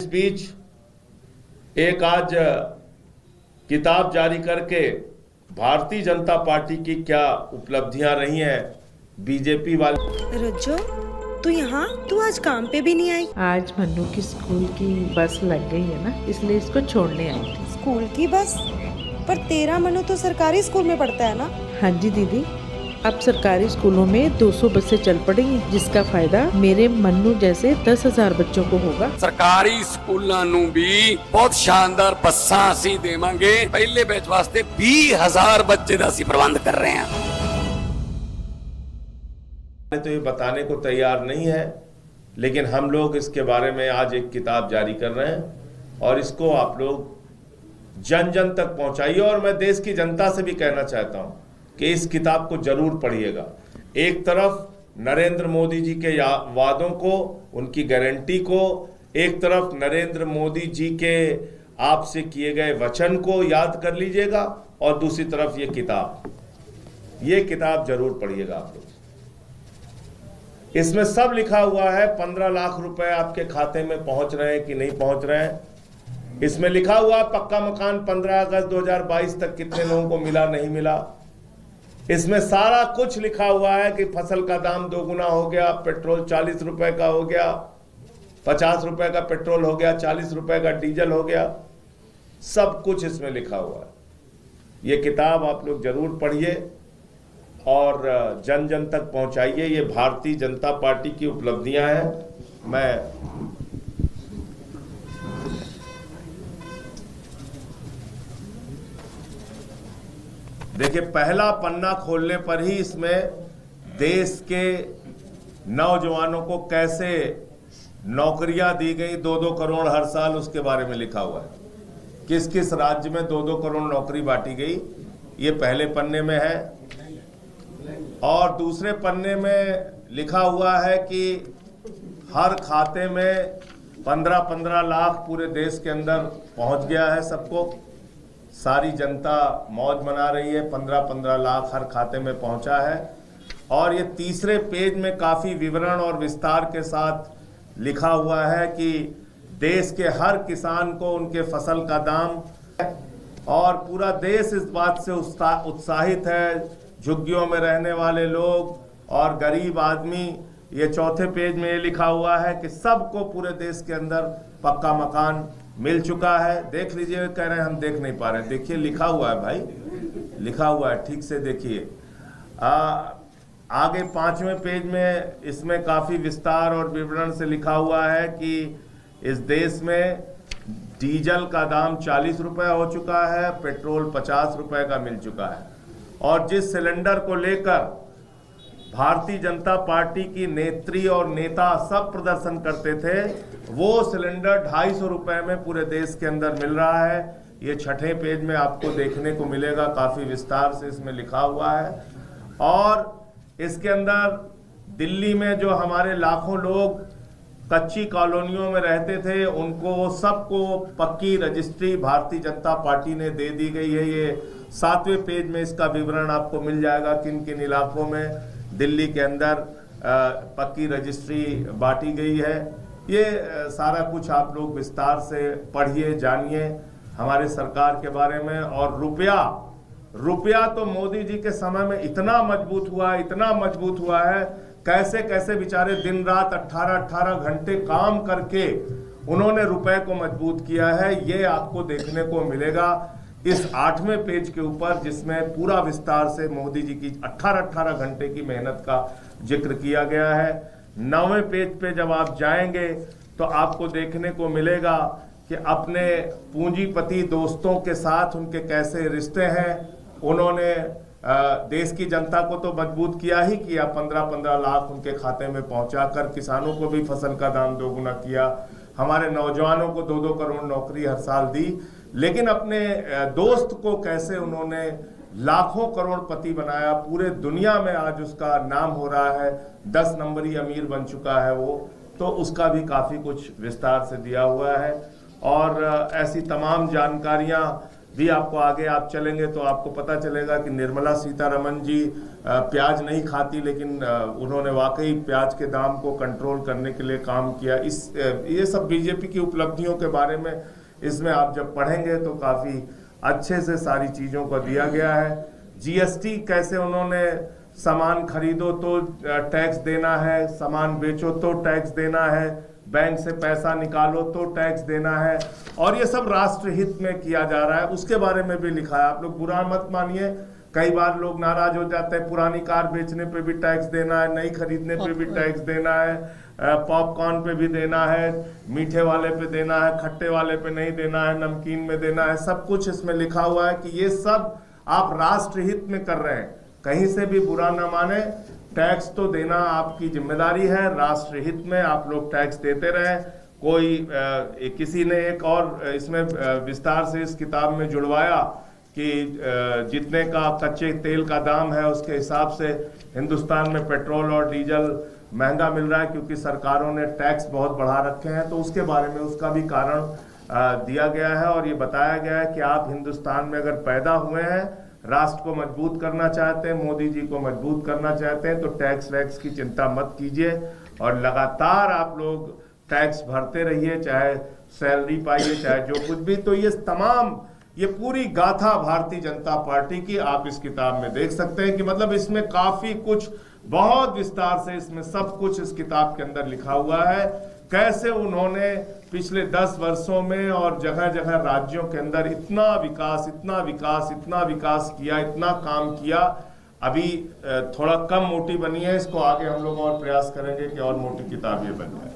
बीच एक आज किताब जारी करके भारतीय जनता पार्टी की क्या उपलब्धियां रही हैं बीजेपी वाले। रज्जो, तू आज काम पे भी नहीं आई? आज मन्नू की स्कूल की बस लग गई है ना, इसलिए इसको छोड़ने आई थी। स्कूल की बस? पर तेरा मनु तो सरकारी स्कूल में पढ़ता है ना? हाँ जी दीदी, अब सरकारी स्कूलों में 200 बसें चल पड़ेंगी, जिसका फायदा मेरे मन्नू जैसे 10,000 बच्चों को होगा। सरकारी स्कूलों नू भी बहुत शानदार बसां असीं देवांगे। पहले बैच वास्ते 20,000 बच्चे दा असीं प्रबंध कर रहे हैं। तो ये बताने को तैयार नहीं है, लेकिन हम लोग इसके बारे में आज एक किताब जारी कर रहे हैं और इसको आप लोग जन जन तक पहुंचाइए। और मैं देश की जनता से भी कहना चाहता हूं कि इस किताब को जरूर पढ़िएगा। एक तरफ नरेंद्र मोदी जी के वादों को, उनकी गारंटी को, एक तरफ नरेंद्र मोदी जी के आपसे किए गए वचन को याद कर लीजिएगा और दूसरी तरफ ये किताब जरूर पढ़िएगा आप लोग। इसमें सब लिखा हुआ है। 15 लाख रुपए आपके खाते में पहुंच रहे हैं कि नहीं पहुंच रहे हैं। इसमें लिखा हुआ पक्का मकान 15 अगस्त 2022 तक कितने लोगों को मिला, नहीं मिला। इसमें सारा कुछ लिखा हुआ है कि फसल का दाम 2 गुना हो गया, पेट्रोल 40 रुपए का हो गया, 50 रुपए का पेट्रोल हो गया, 40 रुपए का डीजल हो गया। सब कुछ इसमें लिखा हुआ है। ये किताब आप लोग जरूर पढ़िए और जन जन तक पहुंचाइए। ये भारतीय जनता पार्टी की उपलब्धियां हैं। मैं देखिए, पहला पन्ना खोलने पर ही इसमें देश के नौजवानों को कैसे नौकरियां दी गई, 2-2 करोड़ हर साल, उसके बारे में लिखा हुआ है। किस किस राज्य में 2-2 करोड़ नौकरी बांटी गई, ये पहले पन्ने में है। और दूसरे पन्ने में लिखा हुआ है कि हर खाते में 15-15 लाख पूरे देश के अंदर पहुंच गया है सबको। सारी जनता मौज मना रही है, 15-15 लाख हर खाते में पहुंचा है। और ये तीसरे पेज में काफ़ी विवरण और विस्तार के साथ लिखा हुआ है कि देश के हर किसान को उनके फसल का दाम, और पूरा देश इस बात से उत्साहित है, झुग्गियों में रहने वाले लोग और गरीब आदमी। ये चौथे पेज में ये लिखा हुआ है कि सबको पूरे देश के अंदर पक्का मकान मिल चुका है। देख लीजिए, कह रहे हैं हम देख नहीं पा रहे। देखिए, लिखा हुआ है भाई, लिखा हुआ है, ठीक से देखिए। आगे 5वें पेज में इसमें काफ़ी विस्तार और विवरण से लिखा हुआ है कि इस देश में डीजल का दाम 40 रुपये हो चुका है, पेट्रोल 50 रुपये का मिल चुका है। और जिस सिलेंडर को लेकर भारतीय जनता पार्टी की नेत्री और नेता सब प्रदर्शन करते थे, वो सिलेंडर 250 रुपये में पूरे देश के अंदर मिल रहा है। ये 6ठे पेज में आपको देखने को मिलेगा, काफ़ी विस्तार से इसमें लिखा हुआ है। और इसके अंदर दिल्ली में जो हमारे लाखों लोग कच्ची कॉलोनियों में रहते थे, उनको सबको पक्की रजिस्ट्री भारतीय जनता पार्टी ने दे दी गई है। ये 7वें पेज में इसका विवरण आपको मिल जाएगा, किन किन इलाकों में दिल्ली के अंदर पक्की रजिस्ट्री बांटी गई है। ये सारा कुछ आप लोग विस्तार से पढ़िए, जानिए हमारे सरकार के बारे में। और रुपया तो मोदी जी के समय में इतना मजबूत हुआ है, कैसे कैसे बेचारे दिन रात 18-18 घंटे काम करके उन्होंने रुपए को मजबूत किया है। ये आपको देखने को मिलेगा इस 8वें पेज के ऊपर, जिसमें पूरा विस्तार से मोदी जी की 18-18 घंटे की मेहनत का जिक्र किया गया है। 9वें पेज पे जब आप जाएंगे तो आपको देखने को मिलेगा कि अपने पूंजीपति दोस्तों के साथ उनके कैसे रिश्ते हैं। उन्होंने देश की जनता को तो मजबूत किया ही किया, 15-15 लाख उनके खाते में पहुंचाकर किसानों को भी फसल का दाम 2 गुना किया, हमारे नौजवानों को 2-2 करोड़ नौकरी हर साल दी। लेकिन अपने दोस्त को कैसे उन्होंने लाखों करोड़पति बनाया, पूरे दुनिया में आज उसका नाम हो रहा है, 10 नंबरी अमीर बन चुका है वो। तो उसका भी काफ़ी कुछ विस्तार से दिया हुआ है। और ऐसी तमाम जानकारियाँ भी आपको आगे आप चलेंगे तो आपको पता चलेगा कि निर्मला सीतारमण जी प्याज नहीं खाती, लेकिन उन्होंने वाकई प्याज के दाम को कंट्रोल करने के लिए काम किया। ये सब बीजेपी की उपलब्धियों के बारे में इसमें आप जब पढ़ेंगे तो काफ़ी अच्छे से सारी चीज़ों को दिया गया है। जीएसटी कैसे उन्होंने सामान खरीदो तो टैक्स देना है, सामान बेचो तो टैक्स देना है, बैंक से पैसा निकालो तो टैक्स देना है, और ये सब राष्ट्र हित में किया जा रहा है, उसके बारे में भी लिखा है। आप लोग बुरा मत मानिए, कई बार लोग नाराज हो जाते हैं, पुरानी कार बेचने पे भी टैक्स देना है, नई खरीदने पे भी टैक्स देना है, पॉपकॉर्न पे भी देना है, मीठे वाले पे देना है, खट्टे वाले पे नहीं देना है, नमकीन में देना है, सब कुछ इसमें लिखा हुआ है कि ये सब आप राष्ट्र हित में कर रहे हैं। कहीं से भी बुरा ना माने, टैक्स तो देना आपकी जिम्मेदारी है, राष्ट्र हित में आप लोग टैक्स देते रहें। कोई किसी ने एक और इसमें विस्तार से इस किताब में जुड़वाया कि जितने का कच्चे तेल का दाम है उसके हिसाब से हिंदुस्तान में पेट्रोल और डीजल महंगा मिल रहा है क्योंकि सरकारों ने टैक्स बहुत बढ़ा रखे हैं। तो उसके बारे में उसका भी कारण दिया गया है और ये बताया गया है कि आप हिंदुस्तान में अगर पैदा हुए हैं, राष्ट्र को मजबूत करना चाहते हैं, मोदी जी को मजबूत करना चाहते हैं, तो टैक्स वैक्स की चिंता मत कीजिए और लगातार आप लोग टैक्स भरते रहिए, चाहे सैलरी पाइए चाहे जो कुछ भी। तो ये पूरी गाथा भारतीय जनता पार्टी की आप इस किताब में देख सकते हैं कि मतलब इसमें काफी कुछ बहुत विस्तार से इसमें सब कुछ इस किताब के अंदर लिखा हुआ है। कैसे उन्होंने पिछले 10 वर्षों में और जगह जगह राज्यों के अंदर इतना विकास किया, इतना काम किया। अभी थोड़ा कम मोटी बनी है, इसको आगे हम लोग और प्रयास करेंगे कि और मोटी किताब ये बन जाए।